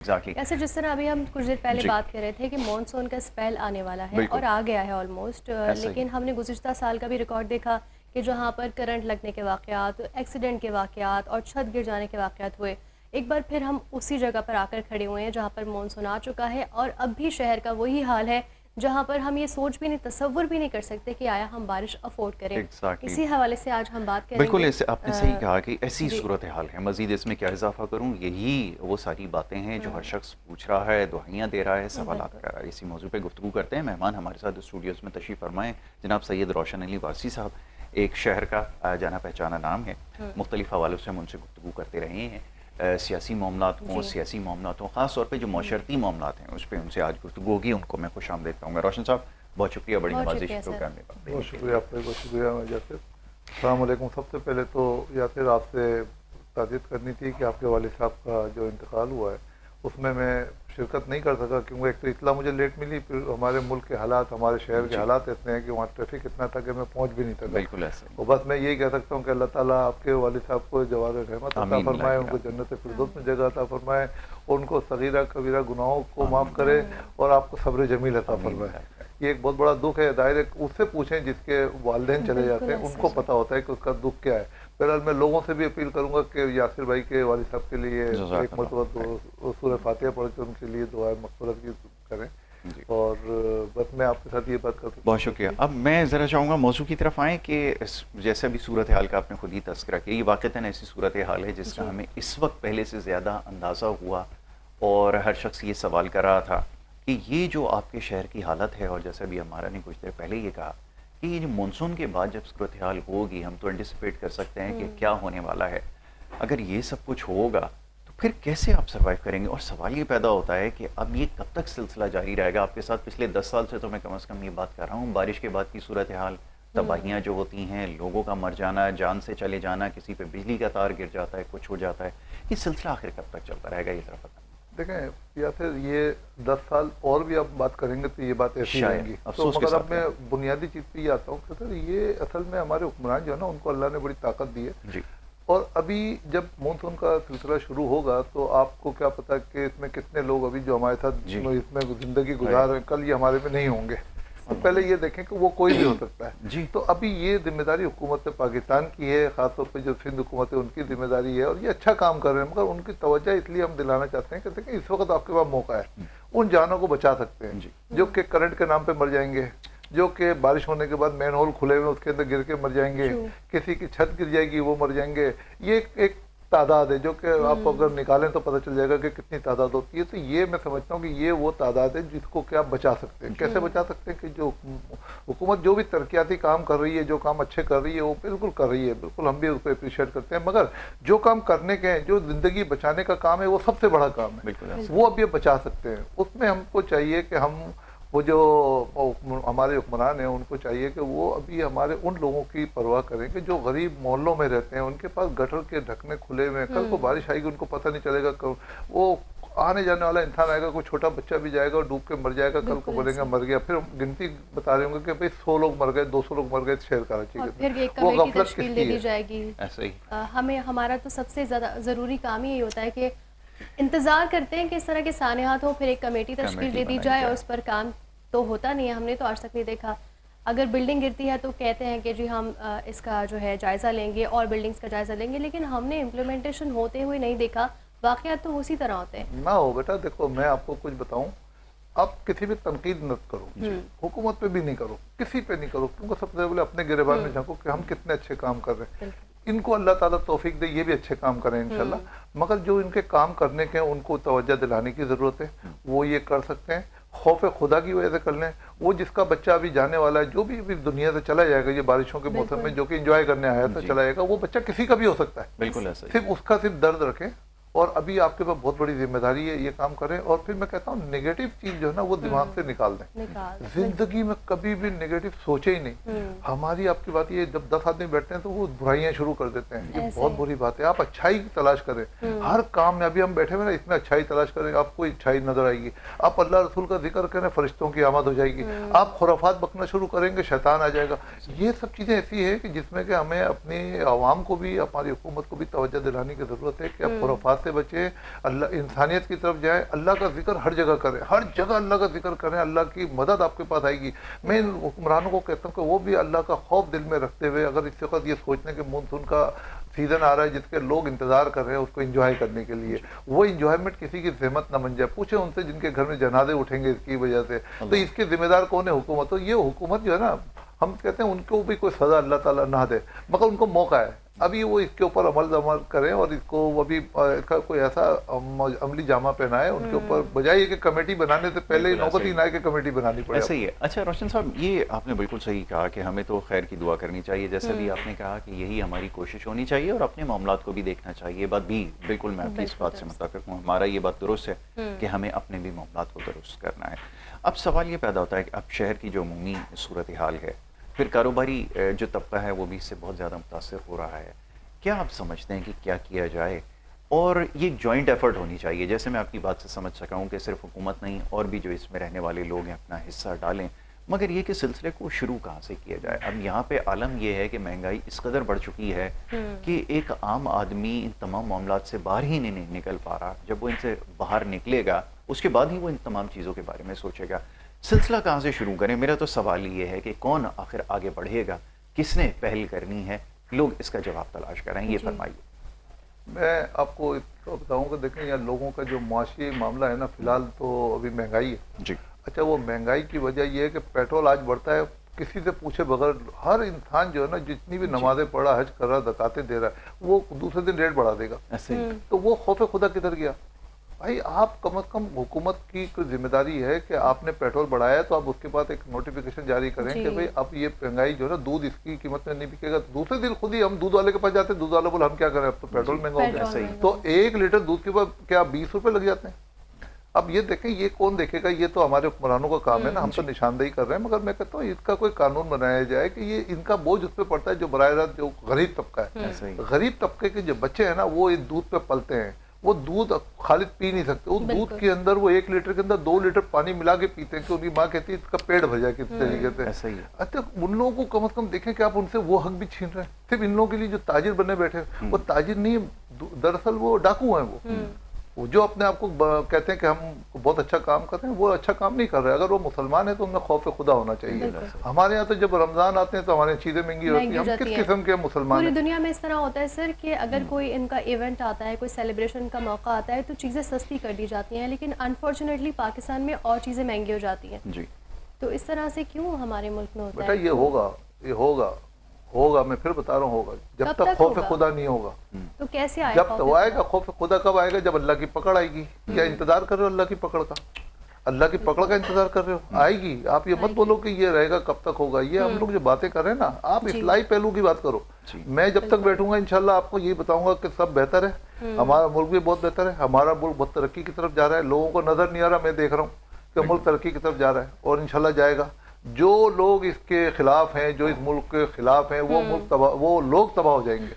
Exactly. ऐसे जिस तरह अभी हम कुछ देर पहले बात कर रहे थे कि मॉनसून का स्पेल आने वाला है और आ गया है ऑलमोस्ट, लेकिन हमने गुज़िश्ता साल का भी रिकॉर्ड देखा कि जहाँ पर करंट लगने के वाक़यात, एक्सीडेंट के वाक़यात और छत गिर जाने के वाक़यात हुए, एक बार फिर हम उसी जगह पर आकर खड़े हुए हैं जहाँ पर मॉनसून आ चुका है और अब भी शहर का वही हाल है जहाँ पर हम ये सोच भी नहीं, तसव्वुर भी नहीं कर सकते कि आया हम बारिश अफोर्ड करें। इसी हवाले से आज हम बात करेंगे। बिल्कुल, ऐसे आपने सही कहा कि ऐसी सूरत हाल है। मज़ीद इसमें क्या इजाफा करूँ, यही वो सारी बातें हैं जो हर शख्स पूछ रहा है, दुआइयाँ दे रहा है, सवालात कर रहा है। इसी मौजू पे गुफ्तगू करते हैं। मेहमान हमारे साथ स्टूडियोज़ में तशरीफ़ फरमाएँ जनाब सैयद रोशन अली वारसी साहब। एक शहर का जाना पहचाना नाम है, मुख्तलिफ हवालों से हम उनसे गुफ्तगू करते रहे हैं। सियासी मामलात हों, सियासी मामलात हों, ख़ास तौर पे जो माशरती मामलात हैं उस पर उनसे आज गुफ्तगू होगी। उनको मैं खुश आमदीद कहूँगा। रोशन साहब, बहुत शुक्रिया, बड़ी नवाज़िश प्रोग्राम में। बहुत शुक्रिया आपका, बहुत शुक्रिया यासिर। अस्सलाम वालेकुम। सबसे पहले तो यासिर आपसे ताज़ियत करनी थी कि आपके वालिद साहब का जो इंतकाल हुआ है उसमें मैं शिरकत नहीं कर सका, क्योंकि एक तो इतला मुझे लेट मिली, फिर हमारे मुल्क के हालात, हमारे शहर के हालात इतने हैं कि वहाँ ट्रैफिक इतना था कि मैं पहुँच भी नहीं सका। बिल्कुल ऐसे। और बस मैं यही कह सकता हूँ कि अल्लाह ताला आपके वालिद साहब को जवाब रहमत अता फरमाए, उनको जन्नत फिरदौस में जगह अता फरमाए, उनको सगीरा कबीरा गुनाहों को माफ़ करे और आपको सब्र जमील अता फरमाए। ये एक बहुत बड़ा दुख है। दायरे उससे पूछें जिसके वालिदैन चले जाते हैं, उनको पता होता है कि उसका दुख क्या है। फिलहाल मैं लोगों से भी अपील करूंगा कि यासिर भाई के वालिद साहब के लिए एक मरतबा सूरह फातिहा पढ़ के उनके लिए दुआ मग़फ़िरत की करें। और बस मैं आपके साथ ये बात करता हूँ। बहुत शुक्रिया। अब मैं ज़रा चाहूँगा मौजू की तरफ आएँ कि जैसे अभी सूरत हाल का आपने खुद ही तज़किरा किया, ये वाक़तन ऐसी सूरत हाल है जिसका हमें इस वक्त पहले से ज़्यादा अंदाज़ा हुआ और हर शख्स ये सवाल कर रहा था कि ये जो आपके शहर की हालत है, और जैसे अभी हमारा ने कुछ देर पहले ये कहा कि ये जो मानसून के बाद जब सूरत हाल होगी, हम तो एंटिसिपेट कर सकते हैं कि क्या होने वाला है। अगर ये सब कुछ होगा तो फिर कैसे आप सर्वाइव करेंगे? और सवाल ये पैदा होता है कि अब ये कब तक सिलसिला जारी रहेगा आपके साथ? पिछले 10 साल से तो मैं कम से कम ये बात कर रहा हूँ, बारिश के बाद की सूरत हाल, तबाहियाँ जो होती हैं, लोगों का मर जाना, जान से चले जाना, किसी पे बिजली का तार गिर जाता है, कुछ हो जाता है, ये सिलसिला आखिर कब तक चलता रहेगा, ये तरफ? देखें या फिर ये 10 साल और भी आप बात करेंगे तो ये बात ऐसी रहेंगी। तो मगर अब मैं बुनियादी चीज़ पे ये आता हूँ कि सर ये असल में हमारे हुक्मरान जो है ना, उनको अल्लाह ने बड़ी ताकत दी है जी। और अभी जब मानसून का सिलसिला शुरू होगा तो आपको क्या पता कि इसमें कितने लोग अभी जो हमारे साथ इसमें ज़िंदगी गुजार रहे हैं, कल ये हमारे में नहीं होंगे। तो पहले ये देखें कि वो कोई भी हो सकता है जी। तो अभी ये जिम्मेदारी हुकूमत पाकिस्तान की है, ख़ासतौर पे जो सिंध हुकूमत है उनकी जिम्मेदारी है, और ये अच्छा काम कर रहे हैं। मगर उनकी तवज्जो इसलिए हम दिलाना चाहते हैं कि देखें इस वक्त आपके पास मौका है, उन जानों को बचा सकते हैं जी, जो कि करंट के नाम पे मर जाएंगे, जो कि बारिश होने के बाद मैन होल खुले हुए उसके अंदर गिर के मर जाएंगे, किसी की छत गिर जाएगी वो मर जाएंगे। ये एक तादाद है जो कि आप अगर निकालें तो पता चल जाएगा कि कितनी तादाद होती है। तो ये मैं समझता हूँ कि ये वो तादाद है जिसको कि आप बचा सकते हैं। कैसे बचा सकते हैं कि जो हुकूमत जो भी तरक्याती काम कर रही है, जो काम अच्छे कर रही है, वो बिल्कुल कर रही है, बिल्कुल हम भी उसको अप्रिशिएट करते हैं। मगर जो काम करने के हैं, जो ज़िंदगी बचाने का काम है, वो सबसे बड़ा काम है, वो अब ये बचा सकते हैं। उसमें हमको चाहिए कि हम वो जो हमारे हुक्मरान हैं उनको चाहिए कि वो अभी हमारे उन लोगों की परवाह करें कि जो गरीब मोहल्लों में रहते हैं, उनके पास गटर के ढकने खुले हुए हैं, कल को बारिश आएगी उनको पता नहीं चलेगा, वो आने जाने वाला इंसान आएगा, कोई छोटा बच्चा भी जाएगा और डूब के मर जाएगा, कल को बोलेंगे मर गया, फिर गिनती बता रहे होंगे कि भाई 100 लोग मर गए, 200 लोग मर गए शहर कराची के, वो गफलत किसकी दी जाएगी? ऐसे ही हमें हमारा तो सबसे ज़्यादा ज़रूरी काम ही होता है कि इंतज़ार करते हैं कि इस तरह के सानियात हो, फिर एक कमेटी तश्कील दे दी जाए और उस पर काम तो होता नहीं है। हमने तो आज तक नहीं देखा। अगर बिल्डिंग गिरती है तो कहते हैं कि जी हम इसका जो है जायज़ा लेंगे और बिल्डिंग्स का जायज़ा लेंगे, लेकिन हमने इम्प्लीमेंटेशन होते हुए नहीं देखा। वाक़यात तो उसी तरह होते हैं ना हो। बेटा देखो, मैं आपको कुछ बताऊं, आप किसी भी तनकीद मत करो, हुकूमत पे भी नहीं करो, किसी पे नहीं करो, क्योंकि सबसे पहले अपने गिरेबान में झांको कि हम कितने अच्छे काम कर रहे हैं। इनको अल्लाह ताला तौफीक दे, ये भी अच्छे काम करें इंशाल्लाह। मगर जो इनके काम करने के हैं उनको तवज्जो दिलाने की ज़रूरत है, वो ये कर सकते हैं। खौफ खुदा की वजह से कर लें। वो जिसका बच्चा अभी जाने वाला है, जो भी दुनिया से चला जाएगा ये बारिशों के मौसम में, जो कि एंजॉय करने आया था चला जाएगा, वो बच्चा किसी का भी हो सकता है। बिल्कुल ऐसा। सिर्फ उसका सिर्फ दर्द रखें, और अभी आपके पास बहुत बड़ी जिम्मेदारी है, ये काम करें। और फिर मैं कहता हूँ नेगेटिव चीज जो है ना वो दिमाग से निकाल दें। जिंदगी में कभी भी नेगेटिव सोचे ही नहीं। हमारी आपकी बात ये, जब 10 आदमी बैठते हैं तो वो बुराइयां शुरू कर देते हैं, ये बहुत बुरी बात है। आप अच्छाई की तलाश करें हर काम में। अभी हम बैठे हुए ना, इसमें अच्छाई तलाश करें, आपको अच्छाई नजर आएगी। आप अल्लाह रसूल का जिक्र करें, फरिश्तों की आमद हो जाएगी। आप खुराफात बकना शुरू करेंगे, शैतान आ जाएगा। ये सब चीजें ऐसी है कि जिसमें कि हमें अपनी आवाम को भी, हमारी हुकूमत को भी तवज्जो दिलाने की जरूरत है कि आप खुराफात بات سے بچیں، اللہ انسانیت کی طرف جائیں، اللہ کا ذکر ہر جگہ کریں، ہر جگہ اللہ کا ذکر کریں، اللہ کی مدد آپ کے پاس آئے گی۔ میں ان حکمرانوں کو کہتا ہوں کہ وہ بھی اللہ کا خوف دل میں رکھتے ہوئے اگر اس وقت یہ سوچنے کہ مونسون کا سیزن آ رہا ہے جس کے لوگ انتظار کر رہے ہیں اس کو انجوائے کرنے کے لیے، وہ انجوائمنٹ کسی کی زحمت نہ بن جائے۔ پوچھیں ان سے جن کے گھر میں جنازے اٹھیں گے اس کی وجہ سے، تو اس کے ذمہ دار کون ہے؟ حکومت۔ تو یہ حکومت جو ہے نا، ہم کہتے ہیں ان کو بھی کوئی سزا اللہ تعالیٰ نہ دے، مگر ان کو موقع ہے ابھی وہ اس کے اوپر عمل کریں، اور اس کو وہ بھی اس کا کوئی ایسا عملی جامہ پہنائے ان کے اوپر، بجائے کہ کمیٹی بنانے سے پہلے نوبت ہی نہ آئے کہ کمیٹی بنانی پڑے۔ ایسا ہی ہے۔ اچھا روشن صاحب، یہ آپ نے بالکل صحیح کہا کہ ہمیں تو خیر کی دعا کرنی چاہیے، جیسے بھی آپ نے کہا کہ یہی ہماری کوشش ہونی چاہیے اور اپنے معاملات کو بھی دیکھنا چاہیے۔ یہ بات بھی بالکل میں آپ کی اس بات سے متفق ہوں، ہمارا یہ بات درست ہے کہ ہمیں اپنے بھی معاملات کو درست کرنا ہے۔ اب سوال یہ پیدا ہوتا ہے کہ اب شہر کی جو عمومی صورتحال ہے، پھر کاروباری جو طبقہ ہے وہ بھی اس سے بہت زیادہ متاثر ہو رہا ہے، کیا آپ سمجھتے ہیں کہ کیا کیا جائے؟ اور یہ جوائنٹ ایفرٹ ہونی چاہیے، جیسے میں آپ کی بات سے سمجھ سکا ہوں کہ صرف حکومت نہیں اور بھی جو اس میں رہنے والے لوگ ہیں اپنا حصہ ڈالیں، مگر یہ کہ سلسلے کو شروع کہاں سے کیا جائے؟ اب یہاں پہ عالم یہ ہے کہ مہنگائی اس قدر بڑھ چکی ہے کہ ایک عام آدمی ان تمام معاملات سے باہر ہی نہیں نکل پا رہا۔ جب وہ ان سے باہر نکلے گا اس کے بعد ہی وہ ان تمام چیزوں کے بارے میں سوچے گا۔ سلسلہ کہاں سے شروع کریں؟ میرا تو سوال یہ ہے کہ کون آخر آگے بڑھے گا، کس نے پہل کرنی ہے؟ لوگ اس کا جواب تلاش کریں، یہ فرمائیے۔ میں آپ کو بتاؤں کہ دیکھیں یہاں لوگوں کا جو معاشی معاملہ ہے نا، فی الحال تو ابھی مہنگائی ہے جی۔ اچھا، وہ مہنگائی کی وجہ یہ ہے کہ پیٹرول آج بڑھتا ہے کسی سے پوچھے بغیر، ہر انسان جو ہے نا جتنی بھی نمازیں پڑھ رہا، حج کر رہا، زکاتیں دے رہا ہے، وہ دوسرے دن ریٹ بڑھا دے گا۔ تو وہ خوف خدا کدھر گیا؟ بھائی آپ کم از کم حکومت کی کوئی ذمہ داری ہے کہ آپ نے پیٹرول بڑھایا ہے تو آپ اس کے بعد ایک نوٹیفیکیشن جاری کریں کہ بھئی اب یہ مہنگائی جو ہے نا، دودھ اس کی قیمت میں نہیں بکے گا۔ دوسرے دن خود ہی ہم دودھ والے کے پاس جاتے ہیں، دودھ والا بولے ہم کیا کریں، اب تو پیٹرول مہنگا ہو گیا، تو 1 لیٹر دودھ کے بعد کیا 20 روپے لگ جاتے ہیں۔ اب یہ دیکھیں یہ کون دیکھے گا؟ یہ تو ہمارے حکمرانوں کا کام ہے نا، ہم تو نشاندہی کر رہے ہیں، مگر میں کہتا ہوں اس کا کوئی قانون بنایا جائے کہ یہ ان کا بوجھ اس پہ پڑتا ہے جو براہ راست جو غریب طبقہ ہے۔ غریب طبقے کے جو بچے ہیں نا وہ اس دودھ پہ پلتے ہیں، وہ دودھ خالد پی نہیں سکتے، اس دودھ کے اندر وہ 1 لیٹر کے اندر 2 لیٹر پانی ملا کے پیتے ہیں کہ ان کی ماں کہتی ہے اس کا پیٹ بھر جائے کس طریقے سے۔ اچھا ان لوگوں کو کم از کم دیکھیں کہ آپ ان سے وہ حق بھی چھین رہے ہیں۔ صرف ان لوگوں کے لیے جو تاجر بنے بیٹھے ہیں، وہ تاجر نہیں، دراصل وہ ڈاکو ہیں، وہ جو اپنے آپ کو کہتے ہیں کہ ہم بہت اچھا کام کر رہے ہیں، وہ اچھا کام نہیں کر رہے۔ اگر وہ مسلمان ہیں تو ان میں خوف خدا ہونا چاہیے۔ ہمارے یہاں تو جب رمضان آتے ہیں تو ہمارے چیزیں مہنگی ہوتی ہیں، ہم کس قسم کے مسلمان ہیں؟ پوری دنیا میں اس طرح ہوتا ہے سر کہ اگر کوئی ان کا ایونٹ آتا ہے، کوئی سیلیبریشن کا موقع آتا ہے تو چیزیں سستی کر دی جاتی ہیں، لیکن انفارچونیٹلی پاکستان میں اور چیزیں مہنگی ہو جاتی ہیں۔ تو اس طرح سے کیوں ہمارے ملک میں ہوتا ہے؟ بیٹا یہ ہوگا، میں پھر بتا رہا ہوں ہوگا، جب تک خوف خدا نہیں ہوگا۔ تو کیسے آئے جب تو آئے گا خوف خدا؟ کب آئے گا؟ جب اللہ کی پکڑ آئے گی۔ کیا انتظار کر رہے ہو اللہ کی پکڑ کا؟ اللہ کی پکڑ کا انتظار کر رہے ہو؟ آئے گی۔ آپ یہ مت بولو کہ یہ رہے گا کب تک ہوگا، یہ ہم لوگ جو باتیں کر رہے ہیں نا، آپ اصلاحی پہلو کی بات کرو۔ میں جب تک بیٹھوں گا انشاءاللہ آپ کو یہی بتاؤں گا کہ سب بہتر ہے، ہمارا ملک بھی بہت بہتر ہے، ہمارا ملک بہت ترقی کی طرف جا رہا ہے، لوگوں کو نظر نہیں آ رہا، میں دیکھ رہا ہوں کہ ملک ترقی کی طرف جا رہا ہے اور انشاءاللہ جائے گا۔ جو لوگ اس کے خلاف ہیں، جو اس ملک کے خلاف ہیں، وہ لوگ تباہ ہو جائیں گے۔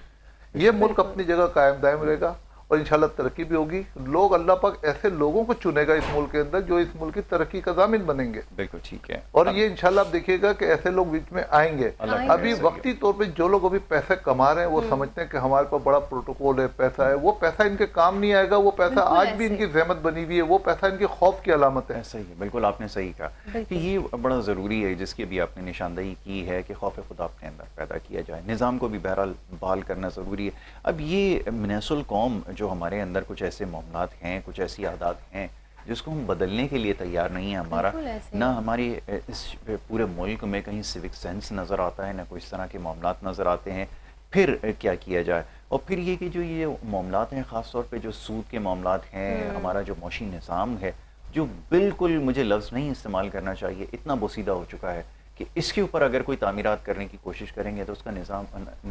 یہ ملک اپنی جگہ قائم دائم رہے گا اور انشاءاللہ ترقی بھی ہوگی۔ لوگ اللہ پاک ایسے لوگوں کو چنے گا اس ملک کے اندر جو اس ملک کی ترقی کا ضامن بنیں گے۔ بالکل ٹھیک ہے۔ اور یہ انشاءاللہ آپ دیکھیے گا کہ ایسے لوگ بیچ میں آئیں گے۔ ابھی وقتی طور پہ جو لوگ ابھی پیسے کما رہے ہیں وہ سمجھتے ہیں کہ ہمارے پاس بڑا پروٹوکول ہے، پیسہ ہے، وہ پیسہ ان کے کام نہیں آئے گا، وہ پیسہ آج بھی ان کی زحمت بنی ہوئی ہے، وہ پیسہ ان کے خوف کی علامت ہے۔ صحیح ہے، بالکل آپ نے صحیح کہا کہ یہ بڑا ضروری ہے جس کی بھی آپ نے نشاندہی کی ہے کہ خوف خدا اپنے اندر پیدا کیا جائے، نظام کو بھی بہرحال بحال کرنا ضروری ہے۔ اب یہ منیس القوم جو ہمارے اندر کچھ ایسے معاملات ہیں، کچھ ایسی عادات ہیں جس کو ہم بدلنے کے لیے تیار نہیں ہیں، ہمارا نہ ہماری اس پورے ملک میں کہیں سیوک سینس نظر آتا ہے، نہ کوئی اس طرح کے معاملات نظر آتے ہیں، پھر کیا کیا جائے؟ اور پھر یہ کہ جو یہ معاملات ہیں، خاص طور پہ جو سود کے معاملات ہیں، ہمارا جو معاشی نظام ہے جو بالکل، مجھے لفظ نہیں استعمال کرنا چاہیے، اتنا بوسیدہ ہو چکا ہے کہ اس کے اوپر اگر کوئی تعمیرات کرنے کی کوشش کریں گے تو اس کا نظام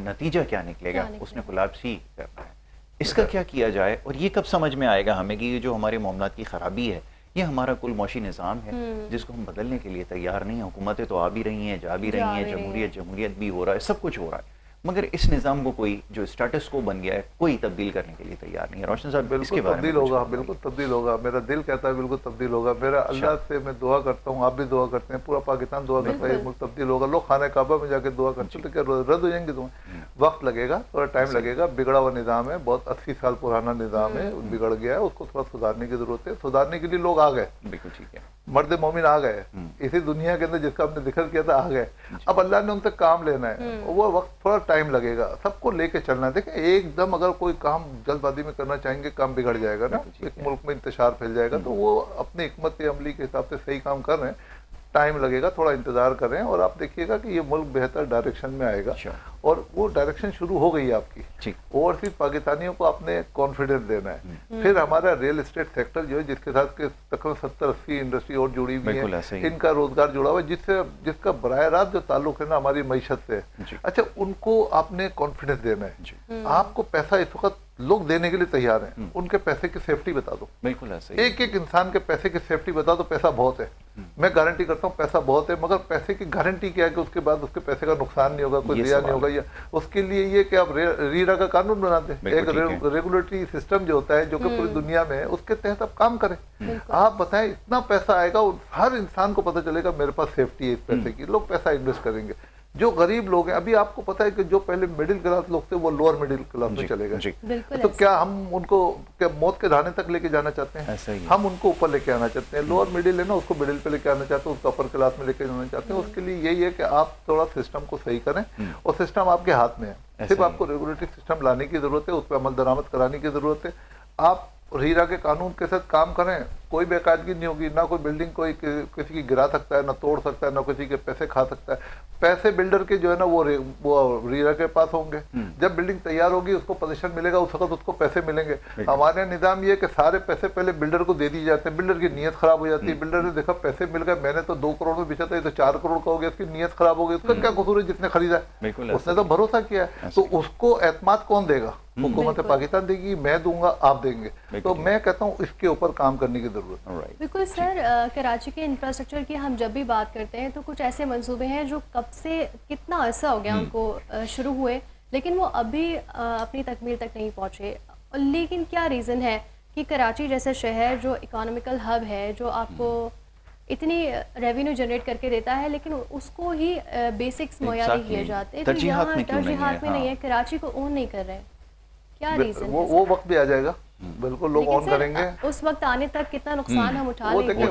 نتیجہ کیا نکلے گا؟ اس نے کولیپس ہی کرنا ہے۔ اس کا کیا جائے؟ اور یہ کب سمجھ میں آئے گا ہمیں کہ یہ جو ہمارے معاملات کی خرابی ہے یہ ہمارا کل معاشی نظام ہے جس کو ہم بدلنے کے لیے تیار نہیں ہیں۔ حکومتیں تو آ بھی رہی ہیں، جا بھی رہی ہیں، جمہوریت بھی ہو رہا ہے، سب کچھ ہو رہا ہے، मगर इस निज़ाम को कोई जो स्टेटस को बन गया है कोई तब्दील करने के लिए तैयार नहीं है। रोशन साहब बिल्कुल तब्दील होगा, बिल्कुल तब्दील होगा, मेरा दिल कहता है बिल्कुल तब्दील होगा। मेरा अल्लाह से मैं दुआ करता हूँ, आप भी दुआ करते हैं, पूरा पाकिस्तान दुआ करता है ये मुल्क तब्दील होगा। लोग खाने काबा में जाके दुआ करते हैं, तो क्या रद्द हो जाएंगे तुम्हें? वक्त लगेगा, थोड़ा टाइम लगेगा। बिगड़ा हुआ निज़ाम है, बहुत 80 साल पुराना निज़ाम है, बिगड़ गया है, उसको थोड़ा सुधारने की जरूरत है। सुधारने के लिए लोग आ गए, बिल्कुल ठीक है, मर्द मोमिन आ गए इसी दुनिया के अंदर जिसका हमने जिक्र किया था, आ गए। अब अल्लाह ने उनसे काम लेना है, वो वक्त थोड़ा टाइम लगेगा, सबको लेके चलना है। देखिए एकदम अगर कोई काम जल्दबाजी में करना चाहेंगे, काम बिगड़ जाएगा ना, एक मुल्क में इंतशार फैल जाएगा। तो वो अपनी हिकमत अमली के हिसाब से सही काम कर रहे हैं, टाइम लगेगा, थोड़ा इंतजार करें और आप देखिएगा कि ये मुल्क बेहतर डायरेक्शन में आएगा। और वो डायरेक्शन शुरू हो गई है आपकी। ओवरसीज पाकिस्तानियों को आपने कॉन्फिडेंस देना है। फिर हमारा रियल एस्टेट सेक्टर जो है, जिसके साथ के तकरीबन 70-80 इंडस्ट्री और जुड़ी हुई है, इनका रोजगार जुड़ा हुआ है, जिसका बराह रास्त जो ताल्लुक है ना हमारी मईशत से, अच्छा उनको आपने कॉन्फिडेंस देना है। आपको पैसा इस वक्त लोग देने के लिए तैयार हैं, उनके पैसे की सेफ्टी बता दो। बिल्कुल ऐसे एक एक इंसान के पैसे की सेफ्टी बता दो। पैसा बहुत है, मैं गारंटी करता हूँ पैसा बहुत है, मगर पैसे की गारंटी क्या है कि उसके बाद उसके पैसे का नुकसान नहीं होगा, कोई रिया नहीं होगा। या उसके लिए ये कि आप रीरा का कानून बना दें, एक रेगुलेटरी सिस्टम जो होता है जो कि पूरी दुनिया में है, उसके तहत आप काम करें। आप बताएं इतना पैसा आएगा, हर इंसान को पता चलेगा मेरे पास सेफ्टी है इस पैसे की, लोग पैसा इन्वेस्ट करेंगे। जो गरीब लोग हैं, अभी आपको पता है कि जो पहले मिडिल क्लास लोग थे वो लोअर मिडिल क्लास में चले गए। तो क्या हम उनको क्या मौत के धाने तक लेके जाना चाहते हैं? हम उनको ऊपर लेके आना चाहते हैं। लोअर मिडिल है ना, उसको मिडिल पे लेके आना चाहते हैं, उसको अपर क्लास में लेके जाना चाहते हैं। उसके लिए यही है कि आप थोड़ा सिस्टम को सही करें, और सिस्टम आपके हाथ में है। सिर्फ आपको रेगुलेटरी सिस्टम लाने की जरूरत है, उस पर अमल दरामद कराने की जरूरत है। आप हीरा के कानून के साथ काम करें, कोई बेकायदगी नहीं होगी, ना कोई बिल्डिंग कोई किसी की गिरा सकता है, ना तोड़ सकता है, ना किसी के पैसे खा सकता है। पैसे बिल्डर के जो है ना वो हीरा के पास होंगे। जब बिल्डिंग तैयार होगी उसको पोजीशन मिलेगा, उस वक्त उसको पैसे मिलेंगे। हमारे निज़ाम ये कि सारे पैसे पहले बिल्डर को दे दिए जाते हैं, बिल्डर की नीयत खराब हो जाती है। बिल्डर ने देखा पैसे मिल गए, मैंने तो 2 करोड़ में बेचा था, ये तो 4 करोड़ का हो गया, इसकी नीयत खराब हो गई। उसका क्या कसूर है जिसने खरीदा है? उसने तो भरोसा किया है। तो उसको एतमाद कौन देगा? हुकूमत पाकिस्तान देगी, मैं दूंगा, आप देंगे। तो मैं कहता हूँ इसके ऊपर काम करने की जरूरत है। बिल्कुल सर, कराची के इंफ्रास्ट्रक्चर की हम जब भी बात करते हैं तो कुछ ऐसे मंसूबे हैं जो कब से कितना अरसा हो गया उनको शुरू हुए, लेकिन वो अभी अपनी तकमील तक नहीं पहुँचे। लेकिन क्या रीज़न है कि कराची जैसा शहर जो इकोनॉमिकल हब है, जो आपको इतनी रेवेन्यू जनरेट करके देता है, लेकिन उसको ही बेसिक्स मुहैया नहीं किए जाते, तो यहाँ तरजीहात में नहीं है, कराची को ओन नहीं कर रहे हैं। क्या रीजन? वो वक्त भी आ जाएगा, बिल्कुल लोग ऑन करेंगे। उस वक्त आने तक कितना नुकसान हम उठा लेंगे।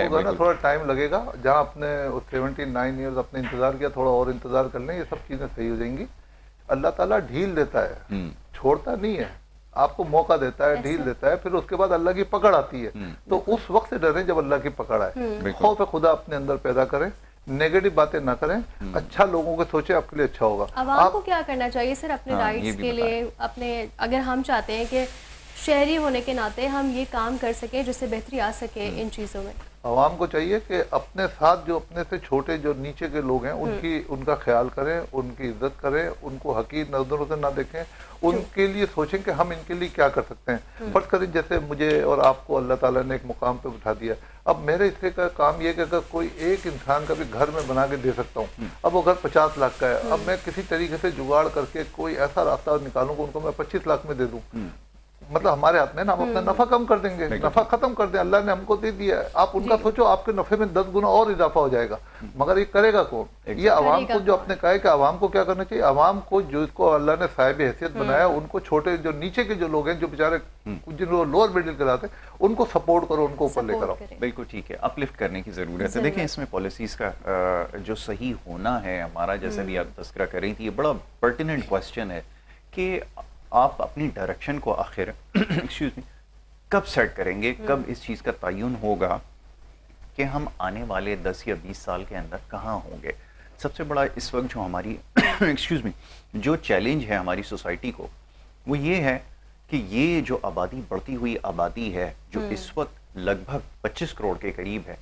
वो ना थोड़ा टाइम लगेगा। जहाँ आपने 79 ईयर्स अपने इंतजार किया, थोड़ा और इंतजार कर लें, ये सब चीजें सही हो जाएंगी। अल्लाह ताला ढील देता है, छोड़ता नहीं है, आपको मौका देता है, ढील देता है, फिर उसके बाद अल्लाह की पकड़ आती है। तो उस वक्त से डरें जब अल्लाह की पकड़ आए। खौफ खुदा अपने अंदर पैदा करें, नेगेटिव बातें ना करें, अच्छा लोगों को सोचे, आपके लिए अच्छा होगा। आवाम को क्या करना चाहिए सर अपने राइट्स के लिए? अपने अगर हम चाहते हैं कि शहरी होने के नाते हम ये काम कर सके जिससे बेहतरी आ सके इन चीज़ों में, आवाम को चाहिए कि अपने साथ जो अपने से छोटे जो नीचे के लोग हैं उनका ख्याल करें, उनकी इज्जत करें, उनको हकीर नजरों से ना देखें, उनके लिए सोचें कि हम इनके लिए क्या कर सकते हैं। फर्ज करें जैसे मुझे और आपको अल्लाह ताला ने एक मुकाम पे बिठा दिया, अब मेरे हिस्से का काम ये कि अगर कोई एक इंसान का भी घर में बना के दे सकता हूँ, अब वो घर 50 लाख का है, अब मैं किसी तरीके से जुगाड़ करके कोई ऐसा रास्ता निकालूँ उनको मैं 25 लाख में दे दूँ, मतलब हमारे हाथ में ना, हम अपना नफा कम कर देंगे, नफा खत्म कर दें। अल्लाह ने हमको दे दिया है, आप उनका सोचो, आपके नफे में 10 गुना और इजाफा हो जाएगा। मगर ये करेगा कौन? ये आवाम को, जो आपने कहा है कि आवाम को क्या करना चाहिए, आवाम को जिसको अल्लाह ने साहिब हैसियत बनाया, उनको छोटे जो नीचे के जो लोग हैं, जो बेचारे जिनको लोअर मिडिल कहलाते हैं, उनको सपोर्ट करो, उनको ऊपर लेकर आओ। बिल्कुल ठीक है, अपलिफ्ट करने की जरूरत है। देखें इसमें पॉलिसीज का जो सही होना है हमारा, जैसे भी आप तस्करा कर रही थी, ये बड़ा पर्टिनेंट क्वेश्चन है कि आप अपनी डायरेक्शन को आखिर एक्सक्यूज मी कब सेट करेंगे, कब इस चीज़ का तयन होगा कि हम आने वाले 10 या 20 साल के अंदर कहाँ होंगे। सबसे बड़ा इस वक्त जो हमारी एक्सक्यूज मी जो चैलेंज है हमारी सोसाइटी को, वो ये है कि ये जो आबादी, बढ़ती हुई आबादी है जो इस वक्त लगभग 25 करोड़ के करीब है,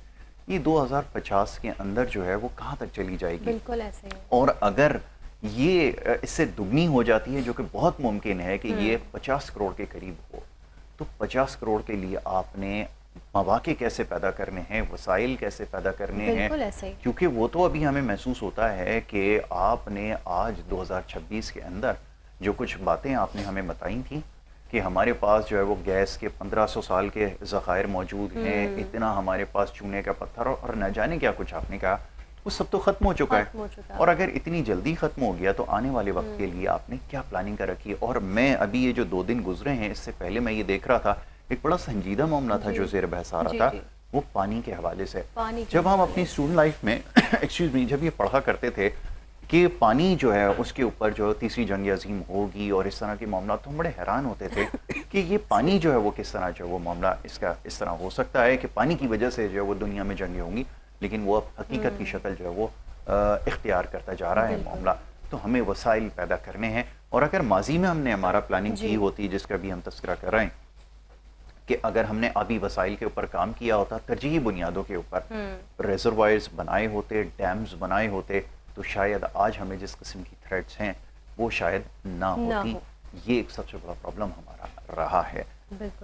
ये 2050 के अंदर जो है वो कहाँ तक चली जाएगी। बिल्कुल ऐसे है। और अगर ये इससे दुगनी हो जाती है, जो कि बहुत मुमकिन है कि ये 50 करोड़ के करीब हो, तो 50 करोड़ के लिए आपने मौके कैसे पैदा करने हैं, वसाइल कैसे पैदा करने हैं, बिल्कुल ऐसे ही। क्योंकि वो तो अभी हमें महसूस होता है कि आपने आज 2026 के अंदर जो कुछ बातें आपने हमें बताई थी कि हमारे पास जो है वो गैस के 1500 साल के ज़खायर मौजूद हैं, इतना हमारे पास चूने का पत्थर और न जाने क्या कुछ आपने कहा, वो सब तो ख़त्म हो चुका है। और अगर इतनी जल्दी ख़त्म हो गया तो आने वाले वक्त के लिए आपने क्या प्लानिंग कर रखी है? और मैं अभी ये जो 2 दिन गुजरे हैं, इससे पहले मैं ये देख रहा था, एक बड़ा संजीदा मामला था जो ज़ेर बहस आ रहा था, वो पानी के हवाले से। जब हम अपनी स्टूडेंट लाइफ में एक्सक्यूज़ मी, जब ये पढ़ा करते थे कि पानी जो है उसके ऊपर जो तीसरी जंग अज़ीम होगी और इस तरह के मामला, तो हम बड़े हैरान होते थे कि ये पानी जो है वो किस तरह जो है वो मामला इसका इस तरह हो सकता है कि पानी की वजह से जो है वो दुनिया में जंगें होंगी, लेकिन वो अब हकीकत की शक्ल जो है वो इख्तियार करता जा रहा है मामला। तो हमें वसाइल पैदा करने हैं, और अगर माजी में हमने हमारा प्लानिंग की होती, जिसका भी हम तस्करा कर रहे हैं, कि अगर हमने आबी वसाइल के ऊपर काम किया होता, तरजीही बुनियादों के ऊपर रिजर्वायर्स बनाए होते, डैम्स बनाए होते, तो शायद आज हमें जिस किस्म की थ्रेट्स हैं वो शायद ना होती। ये एक सबसे बड़ा प्रॉब्लम हमारा रहा है।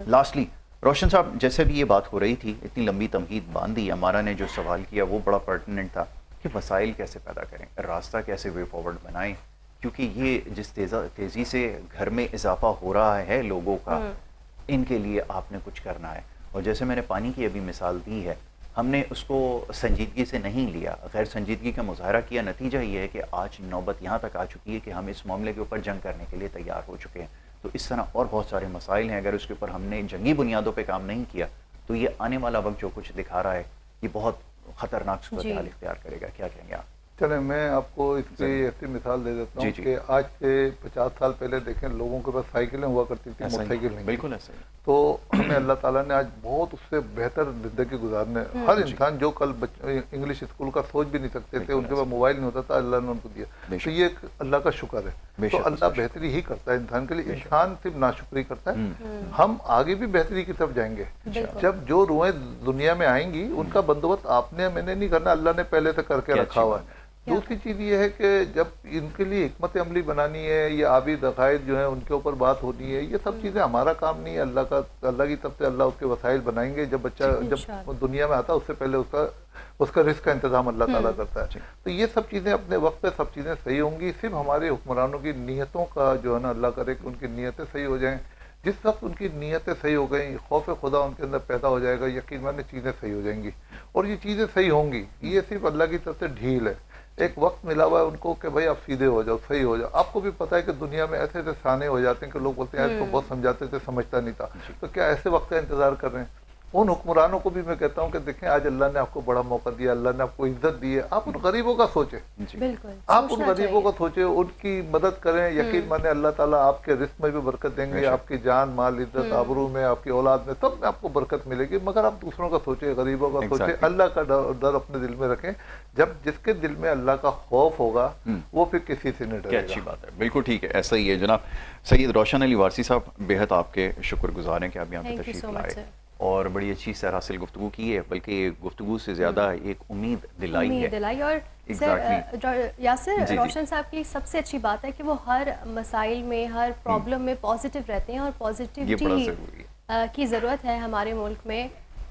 लास्टली रोशन साहब, जैसे भी ये बात हो रही थी, इतनी लंबी तमहीद बांध दी, हमारा ने जो सवाल किया वो बड़ा पर्टिनेंट था कि वसाइल कैसे पैदा करें, रास्ता कैसे वे फॉरवर्ड बनाएं, क्योंकि ये जिस तेज़ी से घर में इजाफा हो रहा है लोगों का, इनके लिए आपने कुछ करना है। और जैसे मैंने पानी की अभी मिसाल दी है, हमने उसको संजीदगी से नहीं लिया, गैर संजीदगी का मुजाहरा किया। नतीजा ये है कि आज नौबत यहाँ तक आ चुकी है कि हम इस मामले के ऊपर जंग करने के लिए तैयार हो चुके हैं। तो इस तरह और बहुत सारे मसाइल हैं, अगर उसके ऊपर हमने जंगी बुनियादों पे काम नहीं किया तो ये आने वाला वक्त जो कुछ दिखा रहा है ये बहुत ख़तरनाक सूरत हाल इख्तियार करेगा। क्या कहेंगे आप? चले, मैं आपको इसकी ऐसी मिसाल दे देता हूँ कि आज से 50 साल पहले देखें, लोगों के पास साइकिलें हुआ करती थी, मोटरसाइकिल नहीं। बिल्कुल ऐसा ही। तो हमें अल्लाह ताला ने आज बहुत उससे बेहतर ज़िंदगी गुजारने, हर इंसान जो कल इंग्लिश स्कूल का सोच भी नहीं सकते थे, उनके पास मोबाइल नहीं होता था, अल्लाह ने उनको दिया। तो ये एक अल्लाह का शुक्र है। तो अल्लाह बेहतरी ही करता है इंसान के लिए, इंसान सिर्फ नाशुक्री करता है। हम आगे भी बेहतरी की तरफ जाएंगे। जब जो रुएं दुनिया में आएंगी, उनका बंदोबस्त आपने मैंने नहीं करना, अल्लाह ने पहले से करके रखा हुआ है। दूसरी चीज़ ये है कि जब इनके लिए हिकमत अमली बनानी है, ये आबी दखाइद जो है उनके ऊपर बात होनी है, ये सब चीज़ें हमारा काम नहीं है, अल्लाह की तरफ से अल्लाह उसके वसाइल बनाएंगे। जब बच्चा जब दुनिया में आता है उससे पहले उसका रिस्क का इंतजाम अल्लाह ताला करता है। तो ये सब चीज़ें अपने वक्त पे सब चीज़ें सही होंगी। सिर्फ हमारे हुक्मरानों की नीयतों का जो है ना, अल्लाह करे कि उनकी नीयतें सही हो जाएँ। जिस वक्त उनकी नीयतें सही हो गई, खौफ खुदा उनके अंदर पैदा हो जाएगा, यकीन माने चीज़ें सही हो जाएंगी। और ये चीज़ें सही होंगी, ये सिर्फ अल्लाह की तरफ से ढील है। एक वक्त मिला हुआ है उनको कि भाई आप सीधे हो जाओ, सही हो जाओ। आपको भी पता है कि दुनिया में ऐसे ऐसे साने हो जाते हैं कि लोग बोलते हैं इसको बहुत समझाते थे, समझता नहीं था। तो क्या ऐसे वक्त का इंतजार कर रहे हैं? उन हुक्मरानों को भी मैं कहता हूँ कि देखें, आज अल्लाह ने आपको बड़ा मौका दिया, अल्लाह ने आपको इज्जत दी है, आप उन गरीबों का सोचें। आप उन गरीबों को सोचें, उनकी मदद करें। यकीन माने अल्लाह ताला आपके रिस्क में भी बरकत देंगे, आपकी जान माल इज्जत आबरू में, आपकी औलाद में, सब में आपको बरकत मिलेगी। मगर आप दूसरों का सोचें, गरीबों का सोचें, अल्लाह का डर अपने दिल में रखें। जब जिसके दिल में अल्लाह का खौफ होगा वो फिर किसी से नहीं डरेगा। अच्छी बात है, बिल्कुल ठीक है, ऐसा ही है जनाब। सैयद रोशन अली वारसी साहब, बेहद आपके शुक्रगुजार हैं कि आप यहाँ पे तशरीफ लाए और बड़ी अच्छी सरासिल गुफ्तगू की है, बल्कि गुफ्तगू से ज़्यादा एक उम्मीद दिलाई है। और सर यासिर, रोशन साहब की सबसे अच्छी बात है कि वो हर मसाइल में, हर प्रॉब्लम में पॉजिटिव रहते हैं, और पॉजिटिविटी की ज़रूरत है हमारे मुल्क में।